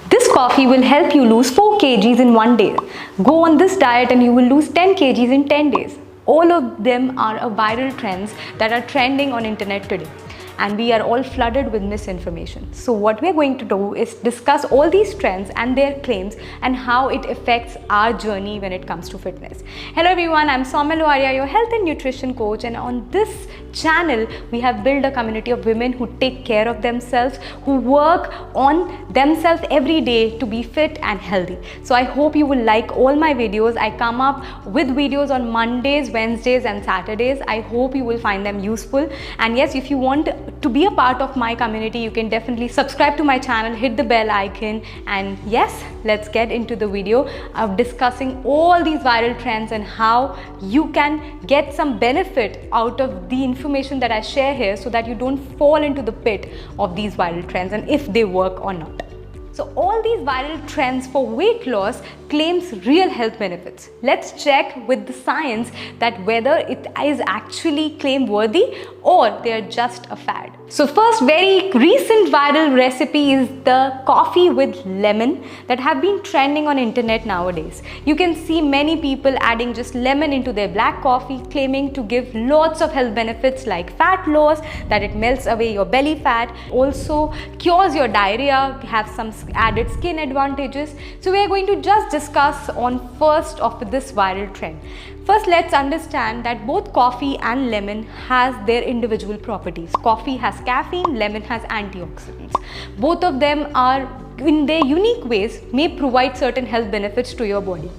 This coffee will help you lose 4 kgs in 1 day. Go on this diet and you will lose 10 kgs in 10 days. All of them are viral trends that are trending on internet today. And we are all flooded with misinformation. So what we are going to do is discuss all these trends and their claims and how it affects our journey when it comes to fitness. Hello everyone, I'm Somya Luhadia, your health and nutrition coach, and on this channel we have built a community of women who take care of themselves, who work on themselves every day to be fit and healthy. So I hope you will like all my videos. I come up with videos on Mondays, Wednesdays and Saturdays. I hope you will find them useful. And yes, if you want to be a part of my community, you can definitely subscribe to my channel, hit the bell icon, and yes, let's get into the video of discussing all these viral trends and how you can get some benefit out of the information that I share here so that you don't fall into the pit of these viral trends and if they work or not. So all these viral trends for weight loss claims real health benefits. Let's check with the science that whether it is actually claim worthy or they are just a fad. So first, very recent viral recipe is the coffee with lemon that have been trending on internet nowadays. You can see many people adding just lemon into their black coffee, claiming to give lots of health benefits like fat loss, that it melts away your belly fat, also cures your diarrhea, have some added skin advantages. So we are going to just discuss on first of this viral trend. First, let's understand that both coffee and lemon has their individual properties. Coffee has caffeine, lemon has antioxidants. Both of them are in their unique ways may provide certain health benefits to your body.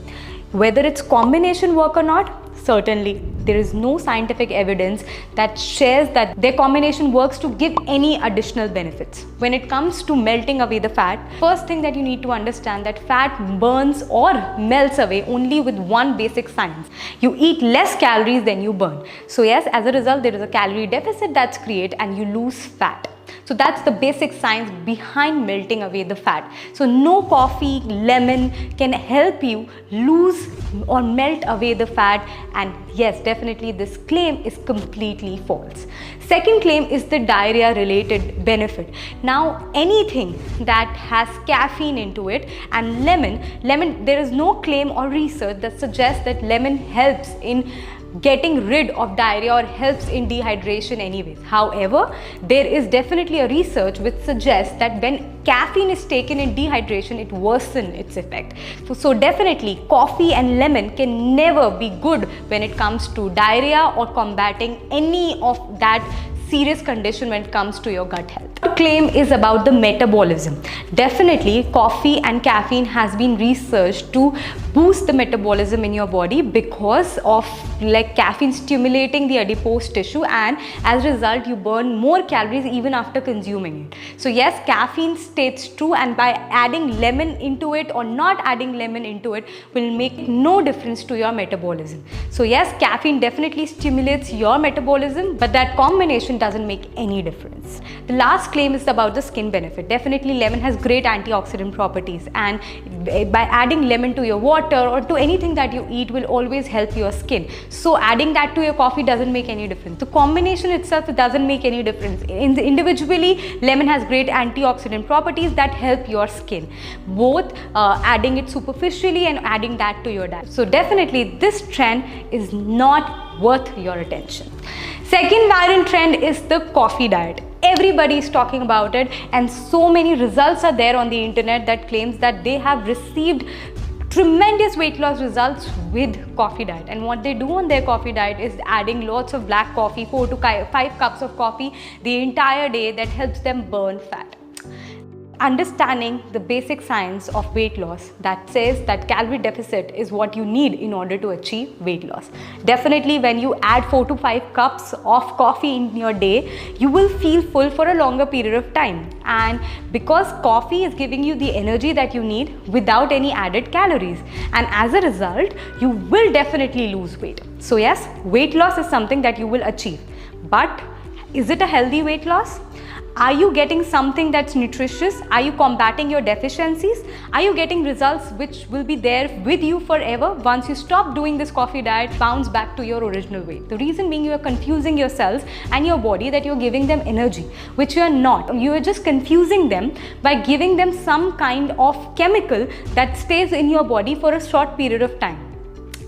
Whether it's combination work or not, certainly there is no scientific evidence that shares that their combination works to give any additional benefits. When it comes to melting away the fat, first thing that you need to understand that fat burns or melts away only with one basic science. You eat less calories than you burn. So yes, as a result, there is a calorie deficit that's created and you lose fat. So that's the basic science behind melting away the fat. So no coffee, lemon can help you lose or melt away the fat, and yes, definitely this claim is completely false. Second claim is the diarrhea related benefit. Now anything that has caffeine into it and lemon, there is no claim or research that suggests that lemon helps in getting rid of diarrhea or helps in dehydration anyways. However, there is definitely a research which suggests that when caffeine is taken in dehydration, it worsens its effect. So definitely coffee and lemon can never be good when it comes to diarrhea or combating any of that serious condition when it comes to your gut health. The claim is about the metabolism. Definitely coffee and caffeine has been researched to boost the metabolism in your body because of like caffeine stimulating the adipose tissue, and as a result you burn more calories even after consuming it. So yes, caffeine stays true, and by adding lemon into it or not adding lemon into it will make no difference to your metabolism. So yes, caffeine definitely stimulates your metabolism, but that combination doesn't make any difference. The last claim is about the skin benefit. Definitely lemon has great antioxidant properties, and by adding lemon to your water or to anything that you eat will always help your skin. So adding that to your coffee doesn't make any difference. The combination itself doesn't make any difference. Individually, lemon has great antioxidant properties that help your skin. Both adding it superficially and adding that to your diet. So definitely this trend is not worth your attention. Second viral trend is the coffee diet. Everybody is talking about it, and so many results are there on the internet that claims that they have received tremendous weight loss results with coffee diet. And what they do on their coffee diet is adding lots of black coffee, 4 to 5 cups of coffee the entire day, that helps them burn fat. Understanding the basic science of weight loss that says that calorie deficit is what you need in order to achieve weight loss. Definitely when you add 4 to 5 cups of coffee in your day, you will feel full for a longer period of time, and because coffee is giving you the energy that you need without any added calories, and as a result you will definitely lose weight. So yes, weight loss is something that you will achieve, but is it a healthy weight loss? Are you getting something that's nutritious? Are you combating your deficiencies? Are you getting results which will be there with you forever? Once you stop doing this coffee diet, bounce back to your original weight. The reason being, you are confusing your cells and your body that you're giving them energy, which you are not. You are just confusing them by giving them some kind of chemical that stays in your body for a short period of time.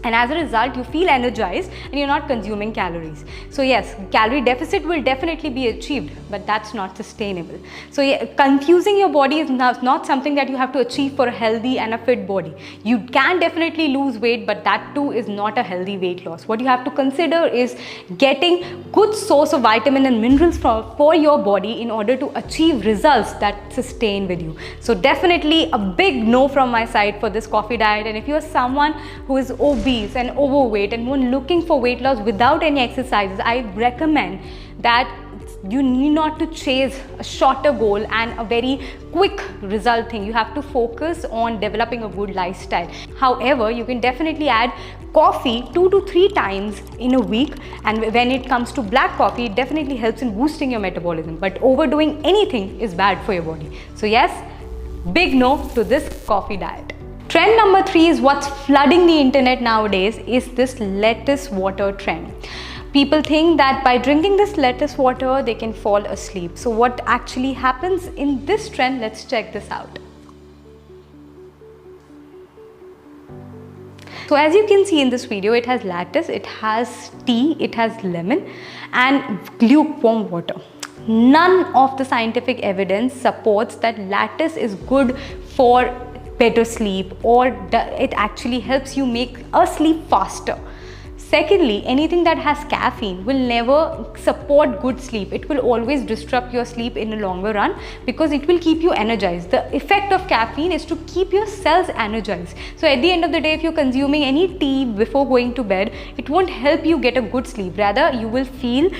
And as a result, you feel energized and you're not consuming calories. So yes, calorie deficit will definitely be achieved, but that's not sustainable. So yeah, confusing your body is not something that you have to achieve for a healthy and a fit body. You can definitely lose weight, but that too is not a healthy weight loss. What you have to consider is getting good source of vitamin and minerals for your body in order to achieve results that sustain with you. So definitely a big no from my side for this coffee diet. And if you're someone who is obese and overweight and looking for weight loss without any exercises, I recommend that you need not to chase a shorter goal and a very quick result thing. You have to focus on developing a good lifestyle. However, you can definitely add coffee 2 to 3 times in a week, and when it comes to black coffee, it definitely helps in boosting your metabolism, but overdoing anything is bad for your body. So yes, big no to this coffee diet. Trend number 3 is what's flooding the internet nowadays, is this lettuce water trend. People think that by drinking this lettuce water, they can fall asleep. So what actually happens in this trend? Let's check this out. So as you can see in this video, it has lettuce, it has tea, it has lemon and lukewarm water. None of the scientific evidence supports that lettuce is good for better sleep, or it actually helps you make us sleep faster. Secondly, anything that has caffeine will never support good sleep. It will always disrupt your sleep in the longer run because it will keep you energized. The effect of caffeine is to keep your cells energized. So at the end of the day, if you're consuming any tea before going to bed, it won't help you get a good sleep. Rather, you will feel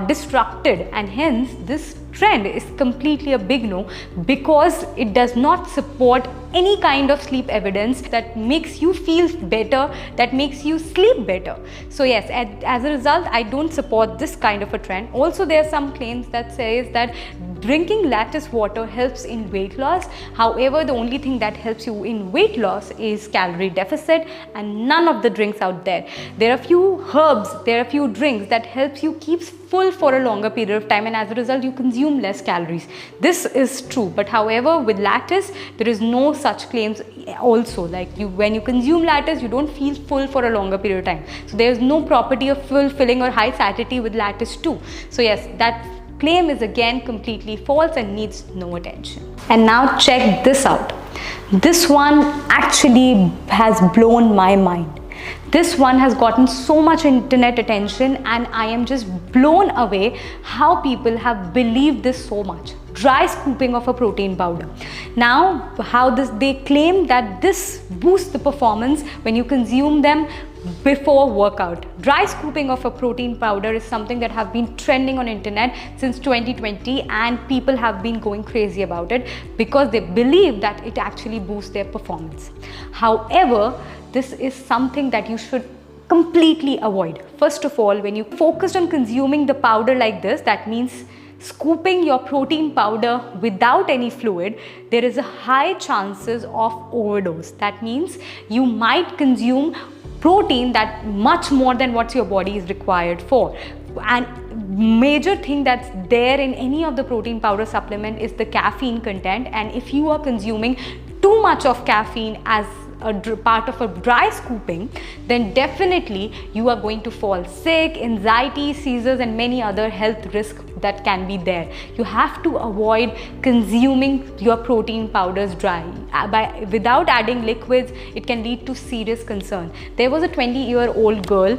distracted, and hence this trend is completely a big no, because it does not support any kind of sleep evidence that makes you feel better, that makes you sleep better. So yes, as a result, I don't support this kind of a trend. Also, there are some claims that says that drinking lettuce water helps in weight loss. However, the only thing that helps you in weight loss is calorie deficit, and none of the drinks out there. There are few herbs, there are few drinks that helps you keep full for a longer period of time, and as a result you consume less calories. This is true, but however with lettuce there is no such claims also. Like when you consume lettuce, you don't feel full for a longer period of time. So there is no property of fulfilling or high satiety with lettuce too. So yes, that claim is again completely false and needs no attention. And now check this out. This one actually has blown my mind. This one has gotten so much internet attention, and I am just blown away how people have believed this so much. Dry scooping of a protein powder. Now, they claim that this boosts the performance when you consume them before workout. Dry scooping of a protein powder is something that have been trending on internet since 2020, and people have been going crazy about it because they believe that it actually boosts their performance. However, this is something that you should completely avoid. First of all, when you focused on consuming the powder like this, that means scooping your protein powder without any fluid, there is a high chances of overdose. That means you might consume protein that much more than what your body is required for. And major thing that's there in any of the protein powder supplement is the caffeine content, and if you are consuming too much of caffeine as a part of a dry scooping, then definitely you are going to fall sick, anxiety, seizures and many other health risks that can be there. You have to avoid consuming your protein powders dry. Without adding liquids, it can lead to serious concern. There was a 20-year-old girl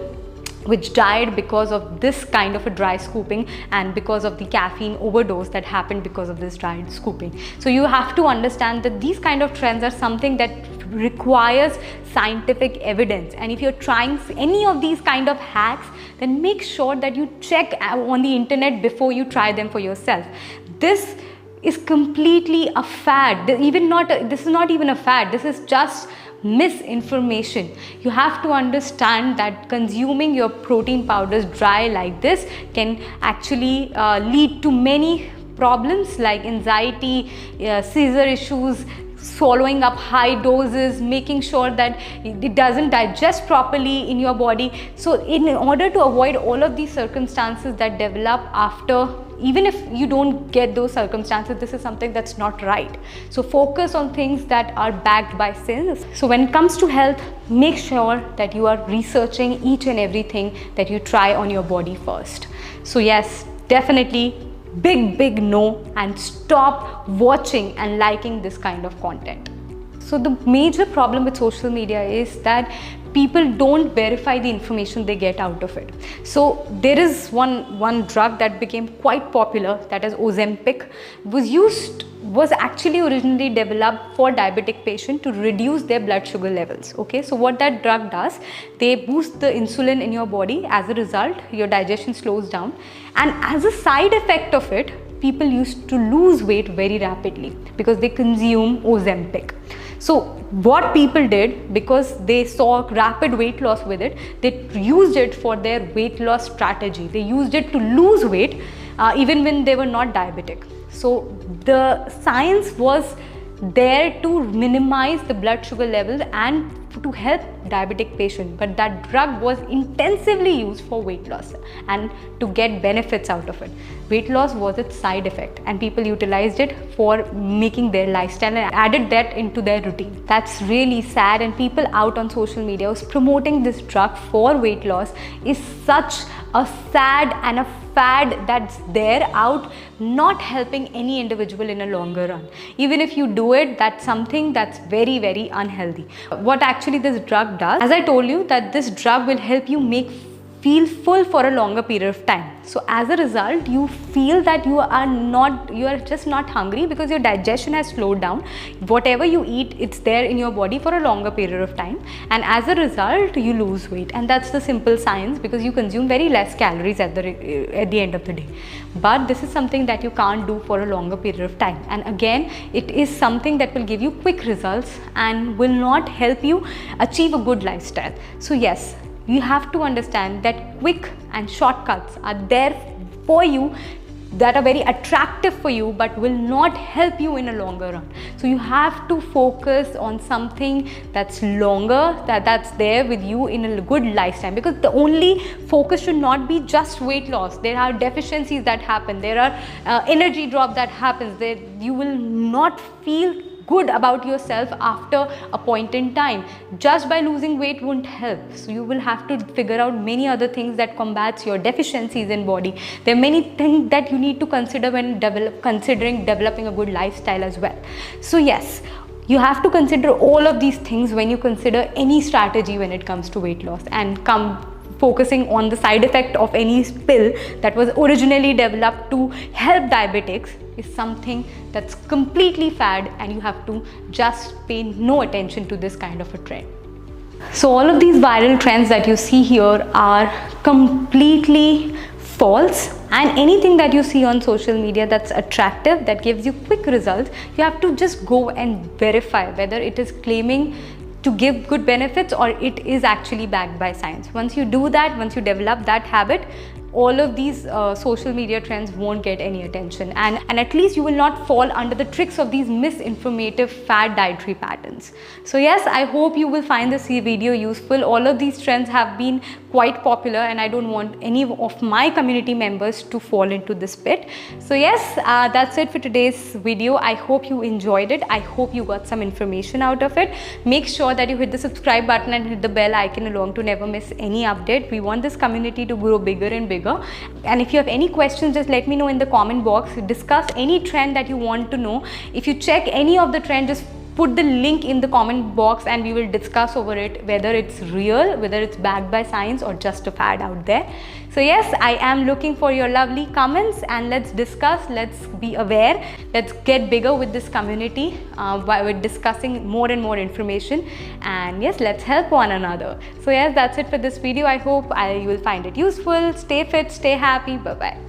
which died because of this kind of a dry scooping and because of the caffeine overdose that happened because of this dry scooping. So you have to understand that these kind of trends are something that requires scientific evidence, and if you're trying any of these kind of hacks, then make sure that you check on the internet before you try them for yourself. This is completely a fad. This is not even a fad, this is just misinformation. You have to understand that consuming your protein powders dry like this can actually lead to many problems like anxiety, seizure issues, swallowing up high doses, making sure that it doesn't digest properly in your body. So in order to avoid all of these circumstances that develop after, even if you don't get those circumstances, this is something that's not right. So focus on things that are backed by science. So when it comes to health, make sure that you are researching each and everything that you try on your body first. So yes, definitely big no, and stop watching and liking this kind of content. So the major problem with social media is that people don't verify the information they get out of it. So there is one drug that became quite popular, that is Ozempic, was actually originally developed for diabetic patients to reduce their blood sugar levels. Okay, so what that drug does, they boost the insulin in your body. As a result, your digestion slows down, and as a side effect of it, people used to lose weight very rapidly because they consume Ozempic. So what people did, because they saw rapid weight loss with it, they used it for their weight loss strategy. They used it to lose weight even when they were not diabetic. So the science was there to minimize the blood sugar levels and to help diabetic patients, but that drug was intensively used for weight loss and to get benefits out of it. Weight loss was its side effect, and people utilized it for making their lifestyle and added that into their routine. That's really sad, and people out on social media who's promoting this drug for weight loss is such a sad and a fad that's there out, not helping any individual in a longer run. Even if you do it, that's something that's very unhealthy. What actually this drug does, as I told you, that this drug will help you feel full for a longer period of time. So as a result, you feel that you are just not hungry because your digestion has slowed down. Whatever you eat, it's there in your body for a longer period of time, and as a result, you lose weight. And that's the simple science, because you consume very less calories at the end of the day. But this is something that you can't do for a longer period of time. And again, it is something that will give you quick results and will not help you achieve a good lifestyle. So yes, you have to understand that quick and shortcuts are there for you, that are very attractive for you, but will not help you in a longer run. So you have to focus on something that's longer, that's there with you in a good lifestyle, because the only focus should not be just weight loss. There are deficiencies that happen, there are energy drop that happens, you will not feel good about yourself after a point in time. Just by losing weight won't help. So you will have to figure out many other things that combats your deficiencies in body. There are many things that you need to consider when considering developing a good lifestyle as well. So yes, you have to consider all of these things when you consider any strategy when it comes to weight loss, and focusing on the side effect of any pill that was originally developed to help diabetics is something that's completely fad, and you have to just pay no attention to this kind of a trend. So all of these viral trends that you see here are completely false, and anything that you see on social media that's attractive, that gives you quick results, you have to just go and verify whether it is claiming to give good benefits or it is actually backed by science. Once you do that, once you develop that habit, all of these social media trends won't get any attention, and at least you will not fall under the tricks of these misinformative fad dietary patterns. So yes, I hope you will find this video useful. All of these trends have been quite popular, and I don't want any of my community members to fall into this pit. So yes, that's it for today's video. I hope you enjoyed it. I hope you got some information out of it. Make sure that you hit the subscribe button and hit the bell icon along to never miss any update. We want this community to grow bigger and bigger. And if you have any questions, just let me know in the comment box. Discuss any trend that you want to know. If you check any of the trend, just put the link in the comment box and we will discuss over it, whether it's real, whether it's backed by science or just a fad out there. So yes, I am looking for your lovely comments, and let's discuss, let's be aware, let's get bigger with this community by discussing more and more information, and yes, let's help one another. So yes, that's it for this video. I hope you will find it useful. Stay fit, stay happy. Bye bye.